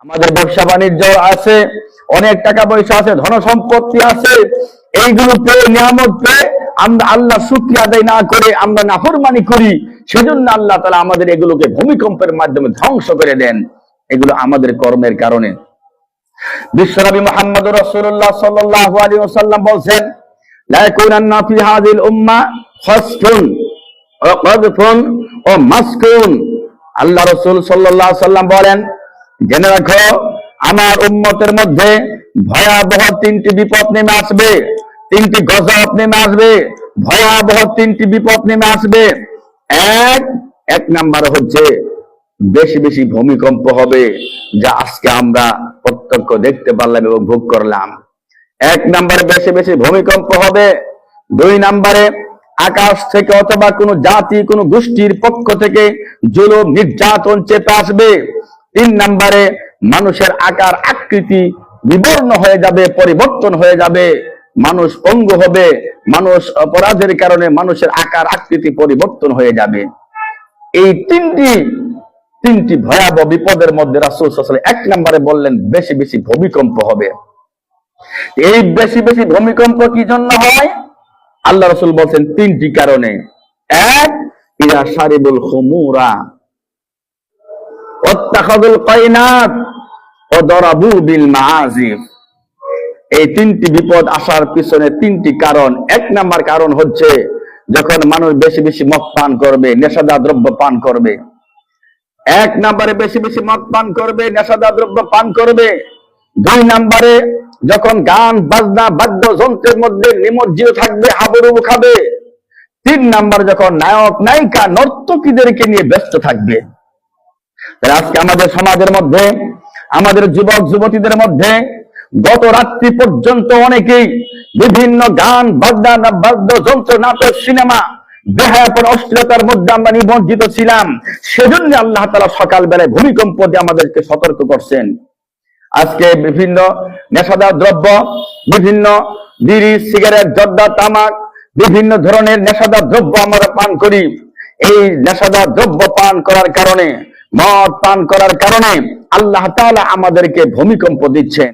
আমাদের ব্যবসা বাণিজ্য আছে, অনেক টাকা পয়সা আছে, ধন সম্পত্তি আছে, এইগুলো পেয়ে নিয়ামত পেয়ে আমরা আল্লাহ শুকরিয়া আদায় না করে আমরা নাফরমানি করি। সেজন্য আল্লাহ তাআলা আমাদের এগুলোকে ভূমিকম্পের মাধ্যমে ধ্বংস করে দেন। এগুলো আমাদের কর্মের কারণে। বিশ্বনবী মুহাম্মদুর রাসূলুল্লাহ সাল্লাল্লাহু আলাইহি ওয়াসাল্লাম বলেন, লা ইয়াকুনান্না ফি হাযিল উম্মাহ খাসফুন ওয়া কাযফুন ওয়া মাসকুন। আল্লাহ রাসূল সাল্লাল্লাহু আলাইহি ওয়াসাল্লাম বলেন, জেনে রাখো আমার উম্মতের মধ্যে ভয়াবহ তিনটি বিপদ নেমে আসবে, তিনটি গজব নেমে আসবে, ভয়াবহ তিনটি বিপদ নেমে আসবে। এক নাম্বার হচ্ছে বেশি বেশি ভূমিকম্প হবে, যা আজকে আমরা প্রত্যক্ষ দেখতে পারলাম এবং ভোগ করলাম। এক নম্বরে বেশি বেশি ভূমিকম্প হবে। দুই নম্বরে আকাশ থেকে অথবা কোনো জাতি কোনো গোষ্ঠীর পক্ষ থেকে জুলুম নির্যাতন চেপে আসবে। তিন নম্বরে মানুষের আকার আকৃতি বিবর্ণ হয়ে যাবে, পরিবর্তন হয়ে যাবে, মানুষ পঙ্গু হবে, মানুষ অপরাধের কারণে মানুষের আকার আকৃতি পরিবর্তন হয়ে যাবে। এই তিনটি ভয়াবহ বিপদের মধ্যে রাসূল সাল্লাল্লাহু আলাইহি ওয়াসাল্লাম এক নম্বরে বললেন বেশি বেশি ভূমিকম্প হবে। এই বেশি বেশি ভূমিকম্প কি জন্য হয়? আল্লাহ রাসূল বলেন তিনটি কারণে। এক, ইয়া শারিবুল খুমুরা ওয়াত্তাখাযুল কায়নাত ওয়া দারাবু বিল মাআজিফ। এই তিনটি বিপদ আসার পিছনে তিনটি কারণ। এক নাম্বার কারণ হচ্ছে যখন মানুষ বেশি বেশি মদ পান করবে, নেশাদার দ্রব্য পান করবে। এক নম্বরে বেশি বেশি মদ পান করবে, নেশাদার দ্রব্য পান করবে। দুই নম্বরে যখন গান বাজনা বাদ্যযন্ত্রের মধ্যে নিমজ্জিত থাকবে, হাবুডুবু খাবে। তিন নম্বরে যখন নায়ক নায়িকা নর্তকীদেরকে নিয়ে ব্যস্ত থাকবে। আজকে আমাদের সমাজের মধ্যে, আমাদের যুবক যুবতীদের মধ্যে গত রাত্রি পর্যন্ত অনেকেই বিভিন্ন গান বাজনা বাদ্যযন্ত্র, নাটক, সিনেমা, বেহায়াপন অশ্লীলতার মধ্যে আমরা নিমজ্জিত ছিলাম। সেজন্য আল্লাহ তাআলা সকাল বেলায় ভূমিকম্প দিয়ে আমাদেরকে সতর্ক করছেন। আজকে বিভিন্ন নেশাদার দ্রব্য, বিভিন্ন বিড়ি, সিগারেট, জর্দা, তামাক, বিভিন্ন ধরনের নেশাদার দ্রব্য আমরা পান করি। এই নেশাদার দ্রব্য পান করার কারণে, মদ পান করার কারণে আল্লাহ তাআলা আমাদেরকে ভূমিকম্প দিচ্ছেন।